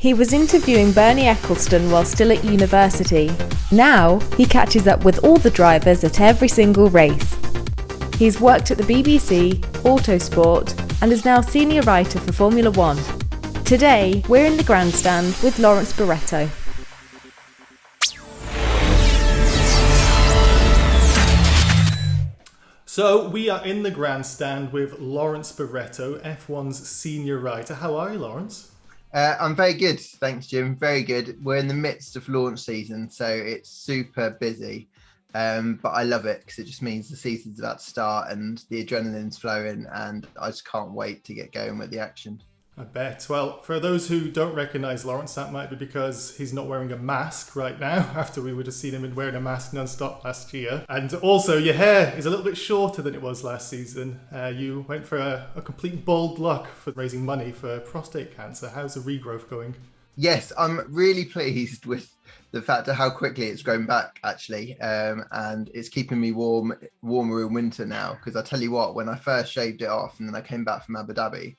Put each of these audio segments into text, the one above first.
He was interviewing Bernie Ecclestone while still at university. Now, he catches up with all the drivers at every single race. He's worked at the BBC, Autosport, and is now senior writer for Formula 1. Today, we're in the Grandstand with Lawrence Barretto. So we are in the Grandstand with Lawrence Barretto, F1's senior writer. How are you, Lawrence? I'm very good, thanks, Jim. Very good. We're in the midst of launch season, so it's super busy. But I love it because it just means the season's about to start and the adrenaline's flowing, and I just can't wait to get going with the action. I bet. Well, for those who don't recognise Lawrence, that might be because he's not wearing a mask right now, after we would have seen him wearing a mask non-stop last year. And also, your hair is a little bit shorter than it was last season. You went for a complete bald look for raising money for prostate cancer. How's the regrowth going? Yes, I'm really pleased with the fact of how quickly it's grown back, actually. And it's keeping me warmer in winter now. Because I tell you what, when I first shaved it off and then I came back from Abu Dhabi,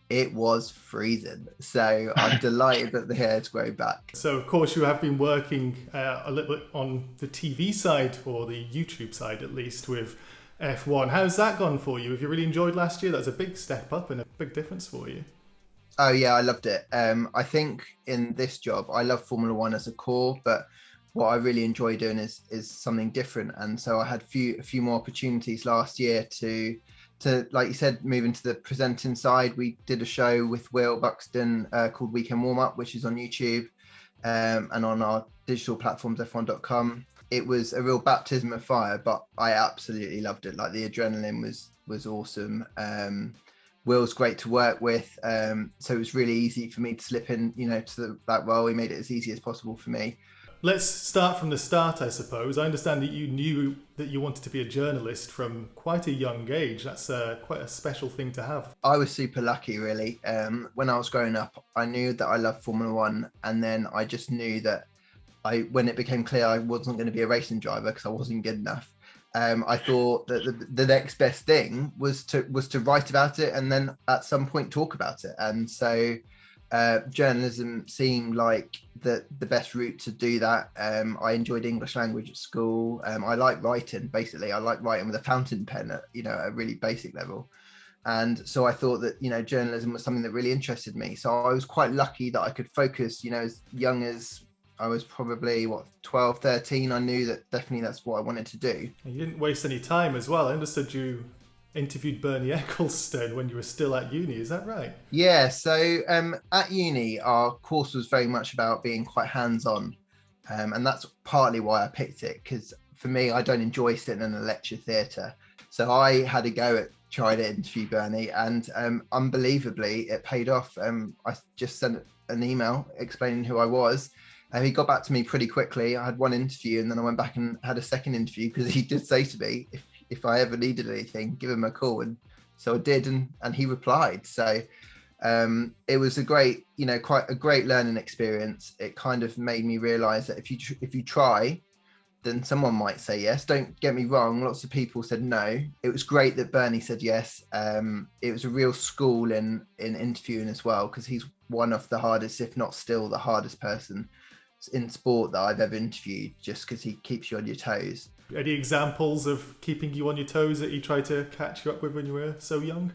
it was freezing. So I'm delighted that the hair's grown back. So, of course, you have been working a little bit on the TV side, or the YouTube side at least, with F1. How's that gone for you? Have you really enjoyed last year? That was a big step up and a big difference for you. Oh, yeah, I loved it. I think in this job, I love Formula 1 as a core, but what I really enjoy doing is something different. And so I had a few more opportunities last year to, like you said, move into the presenting side. We did a show with Will Buxton called Weekend Warm Up, which is on YouTube and on our digital platforms, F1.com. It was a real baptism of fire, but I absolutely loved it. Like, the adrenaline was awesome. Will's great to work with, so it was really easy for me to slip in, to that role. He made it as easy as possible for me. Let's start from the start, I suppose. I understand that you knew that you wanted to be a journalist from quite a young age. That's quite a special thing to have. I was super lucky, really. When I was growing up, I knew that I loved Formula 1, and then I just knew that when it became clear I wasn't going to be a racing driver because I wasn't good enough, I thought that the next best thing was to write about it and then at some point talk about it. And so journalism seemed like the best route to do that. I enjoyed English language at school. I like writing, basically. I like writing with a fountain pen at a really basic level. And so I thought that, journalism was something that really interested me. So I was quite lucky that I could focus, as young as I was probably, 12, 13. I knew that definitely that's what I wanted to do. And you didn't waste any time as well. I understood you interviewed Bernie Ecclestone when you were still at uni. Is that right? Yeah. So at uni, our course was very much about being quite hands-on. And that's partly why I picked it, because for me, I don't enjoy sitting in a lecture theatre. So I had a go at trying to interview Bernie, and unbelievably, it paid off. I just sent an email explaining who I was. And he got back to me pretty quickly. I had one interview, and then I went back and had a second interview because he did say to me, if I ever needed anything, give him a call. And so I did, and he replied. So it was a great, quite a great learning experience. It kind of made me realize that if you try, then someone might say yes. Don't get me wrong. Lots of people said no. It was great that Bernie said yes. It was a real school in interviewing as well, because he's one of the hardest, if not still the hardest person in sport that I've ever interviewed, just because he keeps you on your toes. Any examples of keeping you on your toes that he tried to catch you up with when you were so young?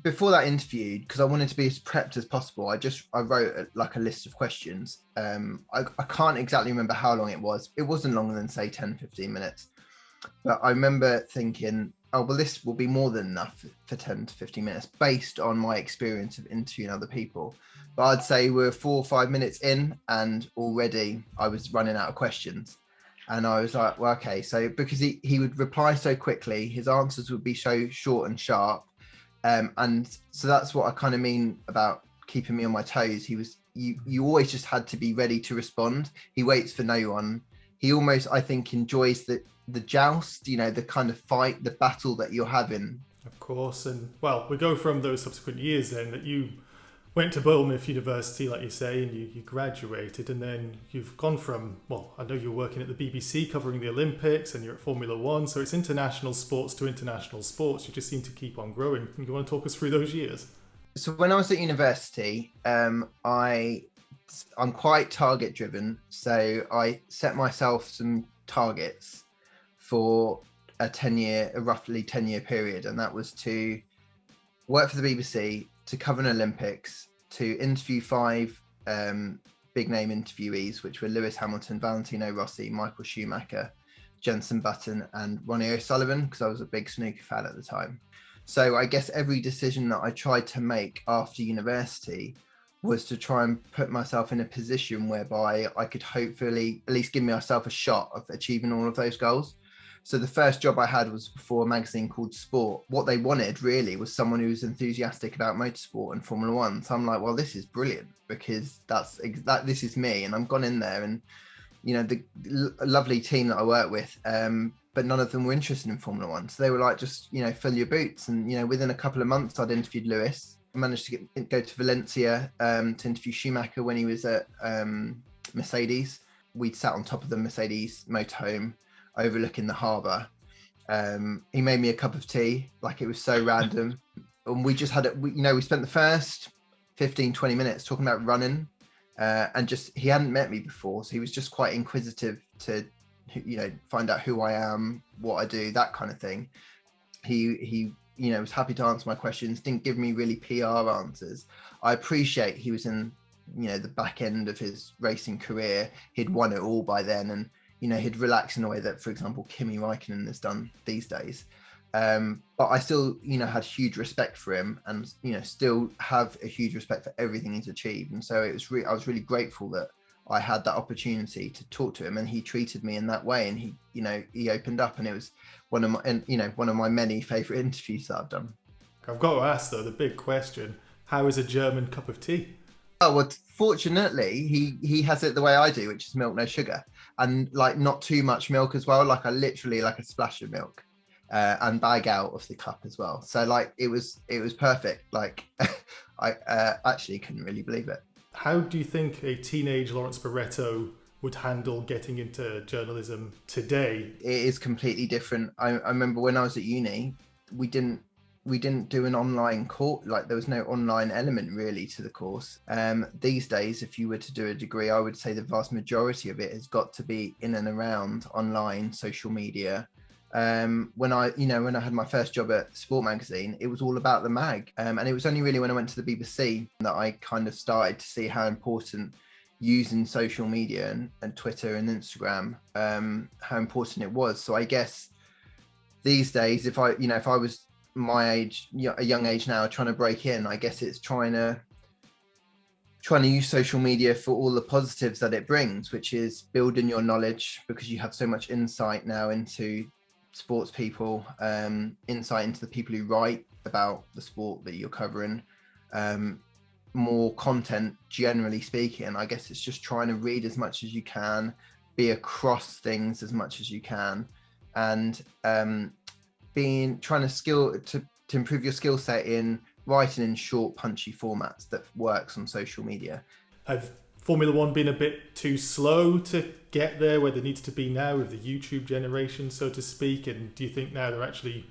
Before that interview, because I wanted to be as prepped as possible, I wrote a list of questions. I can't exactly remember how long it was. It wasn't longer than, say, 10, 15 minutes. But I remember thinking, oh, well, this will be more than enough for 10 to 15 minutes based on my experience of interviewing other people. But I'd say we're 4 or 5 minutes in, and already I was running out of questions. And I was like, well, okay. So because he would reply so quickly, his answers would be so short and sharp. And so that's what I kind of mean about keeping me on my toes. You always just had to be ready to respond. He waits for no one. He almost, I think, enjoys the joust, the kind of fight, the battle that you're having. Of course. And well, we go from those subsequent years then that you went to Bournemouth University, like you say, and you graduated, and then you've gone from, well, I know you're working at the BBC covering the Olympics, and you're at Formula 1, so it's international sports to international sports. You just seem to keep on growing. You want to talk us through those years? So when I was at university, I'm quite target driven. So I set myself some targets for a roughly 10-year period. And that was to work for the BBC, to cover an Olympics, to interview 5 big name interviewees, which were Lewis Hamilton, Valentino Rossi, Michael Schumacher, Jenson Button, and Ronnie O'Sullivan, because I was a big snooker fan at the time. So I guess every decision that I tried to make after university was to try and put myself in a position whereby I could hopefully at least give myself a shot of achieving all of those goals. So the first job I had was for a magazine called Sport. What they wanted really was someone who was enthusiastic about motorsport and Formula One. So I'm like, well, this is brilliant, because this is me. And I've gone in there, and the lovely team that I work with, but none of them were interested in Formula One. So they were like, just fill your boots. And within a couple of months, I'd interviewed Lewis. I managed to go to Valencia to interview Schumacher when he was at Mercedes. We'd sat on top of the Mercedes motorhome overlooking the harbour. He made me a cup of tea, like it was so random. And we just had we spent the first 15-20 minutes talking about running, and just, he hadn't met me before, so he was just quite inquisitive to find out who I am, what I do, that kind of thing. He was happy to answer my questions, didn't give me really PR answers. I appreciate he was in the back end of his racing career. He'd won it all by then, and he'd relax in a way that, for example, Kimi Räikkönen has done these days. But I still, had huge respect for him, and, still have a huge respect for everything he's achieved. And so I was really grateful that I had that opportunity to talk to him, and he treated me in that way. And he opened up, and it was one of my many favorite interviews that I've done. I've got to ask though, the big question: how is a German cup of tea? Oh, well, fortunately, he has it the way I do, which is milk, no sugar, and like not too much milk as well. Like I literally like a splash of milk, and bag out of the cup as well. So like it was perfect. Like I actually couldn't really believe it. How do you think a teenage Lawrence Barretto would handle getting into journalism today? It is completely different. I remember when I was at uni, we didn't do an online course. Like there was no online element really to the course. These days, if you were to do a degree, I would say the vast majority of it has got to be in and around online, social media. When I had my first job at Sport magazine, it was all about the mag. And it was only really when I went to the BBC that I kind of started to see how important using social media and Twitter and Instagram, how important it was. So I guess these days, if I was my age, a young age now, trying to break in, I guess it's trying to use social media for all the positives that it brings, which is building your knowledge, because you have so much insight now into sports people, insight into the people who write about the sport that you're covering, more content generally speaking. I guess it's just trying to read as much as you can, be across things as much as you can, and trying to improve your skill set in writing in short, punchy formats that works on social media. Have Formula One been a bit too slow to get there where they need to be now with the YouTube generation, so to speak? And do you think now they're actually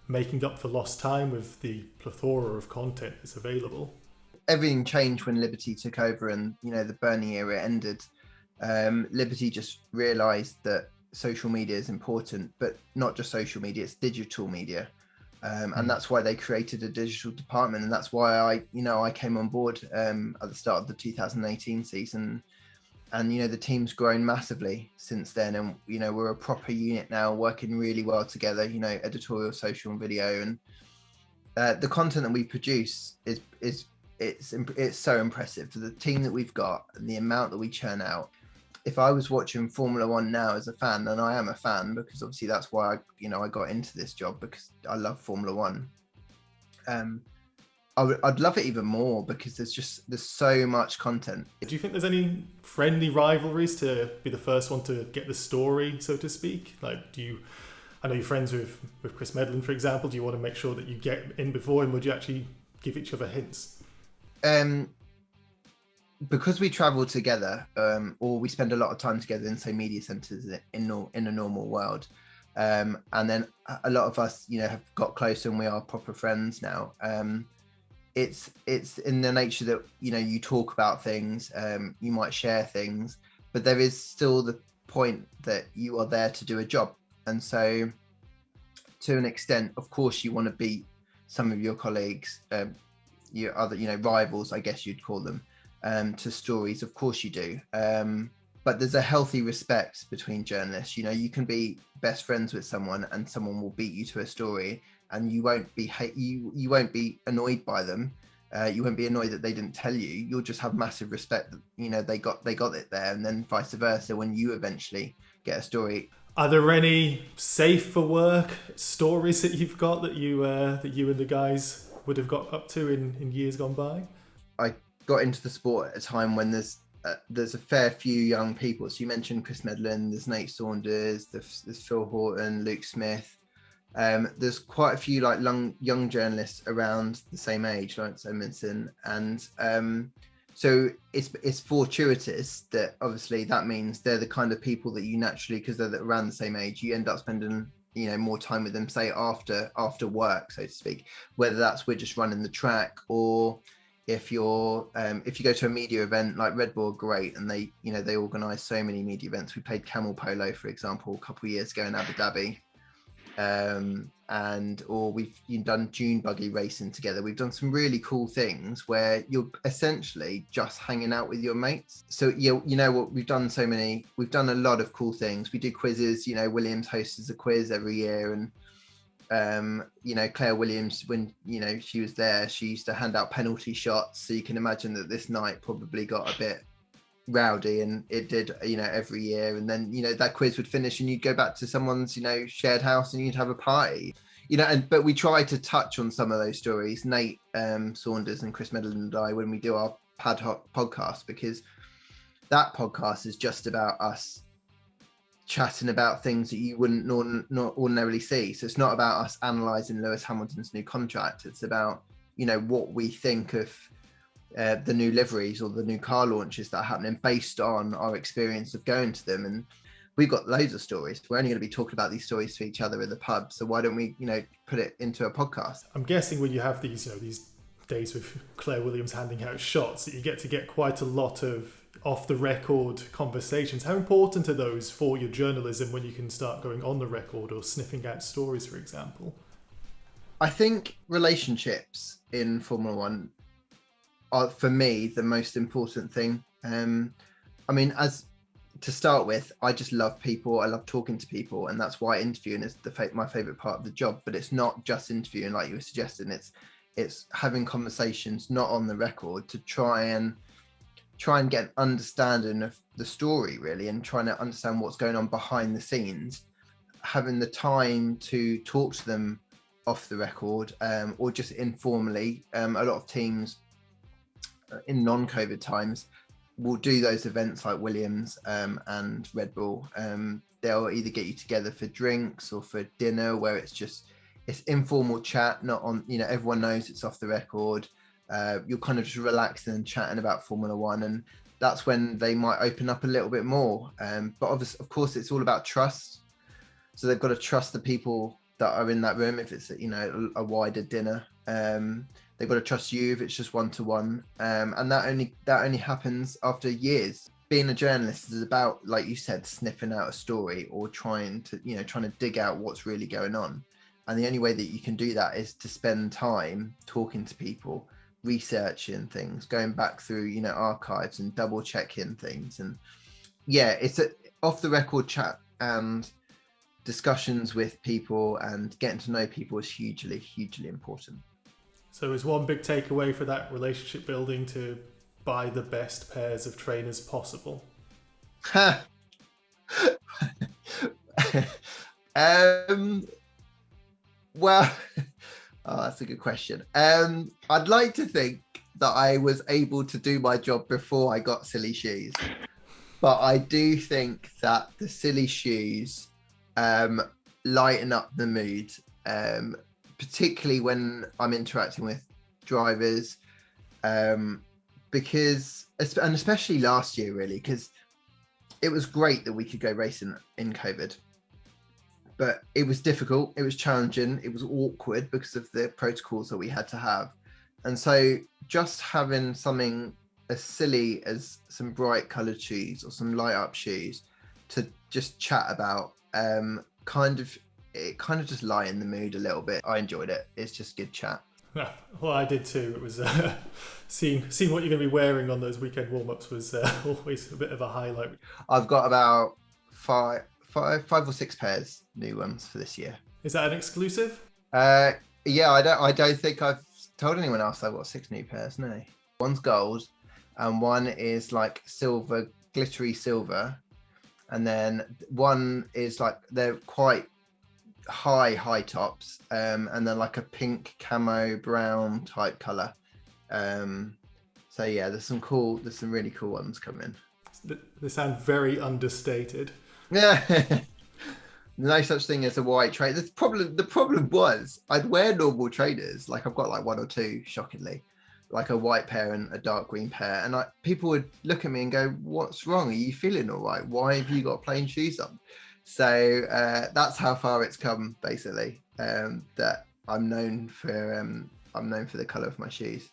making up for lost time with the plethora of content that's available? Everything changed when Liberty took over and, the Bernie era ended. Liberty just realised that social media is important, but not just social media, it's digital media. And that's why they created a digital department. And that's why I came on board at the start of the 2018 season. And, the team's grown massively since then. And, we're a proper unit now, working really well together, editorial, social and video. And the content that we produce it's so impressive for the team that we've got and the amount that we churn out. If I was watching Formula One now as a fan, and I am a fan because obviously that's why I got into this job, because I love Formula One. I'd love it even more because there's so much content. Do you think there's any friendly rivalries to be the first one to get the story, so to speak? Like, I know you're friends with Chris Medland, for example. Do you want to make sure that you get in before him? Would you actually give each other hints? Because we travel together, or we spend a lot of time together in, say, media centres in a normal world, and then a lot of us, have got closer and we are proper friends now. it's in the nature that, you know, you talk about things, you might share things, but there is still the point that you are there to do a job. And so to an extent, of course, you want to beat some of your colleagues, your other, you know, rivals, I guess you'd call them, to stories. Of course you do. But there's a healthy respect between journalists. You know, you can be best friends with someone and someone will beat you to a story, and you won't be you won't be annoyed by them. You won't be annoyed that they didn't tell you. You'll just have massive respect that, you know, they got it there, and then vice versa when you eventually get a story. Are there any safe for work stories that you've got that you and the guys would have got up to in years gone by? I got into the sport at a time when there's a fair few young people. So you mentioned Chris Medland, there's Nate Saunders, there's Phil Horton, Luke Smith. There's quite a few like young journalists around the same age, Lawrence Edmondson, and so it's fortuitous that obviously that means they're the kind of people that you naturally, because they're around the same age, you end up spending, you know, more time with them, say after work, so to speak, whether that's we're just running the track, or if you go to a media event like Red Bull, great, and they, you know, they organize so many media events. We played camel polo, for example, a couple of years ago in Abu Dhabi, or we've done dune buggy racing together. We've done some really cool things where you're essentially just hanging out with your mates. So you know what, we've done a lot of cool things. We do quizzes, you know, Williams hosts a quiz every year, and you know, Claire Williams, when, you know, she was there, she used to hand out penalty shots, so you can imagine that this night probably got a bit rowdy, and it did, you know, every year. And then, you know, that quiz would finish and you'd go back to someone's, you know, shared house and you'd have a party, you know. But we try to touch on some of those stories, Nate Saunders and Chris Medland and I, when we do our paddock podcast, because that podcast is just about us chatting about things that you wouldn't not ordinarily see. So it's not about us analysing Lewis Hamilton's new contract. It's about, you know, what we think of the new liveries or the new car launches that are happening based on our experience of going to them. And we've got loads of stories. We're only going to be talking about these stories to each other in the pub. So why don't we, you know, put it into a podcast? I'm guessing when you have these, you know, these days with Claire Williams handing out shots, that you get quite a lot of off the record conversations. How important are those for your journalism when you can start going on the record or sniffing out stories, for example? I think relationships in Formula One are, for me, the most important thing. I mean, as to start with, I just love people. I love talking to people, and that's why interviewing is my favorite part of the job. But it's not just interviewing, like you were suggesting. It's having conversations not on the record to try and get an understanding of the story, really, and trying to understand what's going on behind the scenes. Having the time to talk to them off the record, or just informally. A lot of teams in non-COVID times will do those events like Williams and Red Bull. They'll either get you together for drinks or for dinner, where it's informal chat, not on, you know, everyone knows it's off the record. You're kind of just relaxing and chatting about Formula One, and that's when they might open up a little bit more. But obviously, of course, it's all about trust. So they've got to trust the people that are in that room. If it's, you know, a wider dinner, they've got to trust you if it's just one-to-one. And that only happens after years. Being a journalist is about, like you said, sniffing out a story or trying to dig out what's really going on. And the only way that you can do that is to spend time talking to people, researching things, going back through, you know, archives and double checking things. And yeah, it's a off the record chat, and discussions with people and getting to know people is hugely important. So is one big takeaway for that relationship building to buy the best pairs of trainers possible? Well, that's a good question. I'd like to think that I was able to do my job before I got silly shoes, but I do think that the silly shoes lighten up the mood, particularly when I'm interacting with drivers, because, and especially last year, really, because it was great that we could go racing in COVID. But it was difficult, it was challenging, it was awkward because of the protocols that we had to have. And so just having something as silly as some bright coloured shoes or some light up shoes to just chat about, kind of just lighten the mood a little bit. I enjoyed it. It's just good chat. Well, I did too. It was seeing what you're going to be wearing on those weekend warm-ups was always a bit of a highlight. I've got about five or six pairs new ones for this year. Is that an exclusive? Yeah, I don't think I've told anyone else I've got 6 new pairs. No, one's gold, and one is like silver, glittery silver, and then one is like they're quite high tops, and then like a pink camo brown type color. So yeah, there's some really cool ones coming. They sound very understated. Yeah. No such thing as a white trainer. The problem was I'd wear normal trainers, like I've got like 1 or 2, shockingly, like a white pair and a dark green pair, and people would look at me and go, "What's wrong? Are you feeling all right? Why have you got plain shoes on?" So that's how far it's come, basically. That I'm known for the colour of my shoes.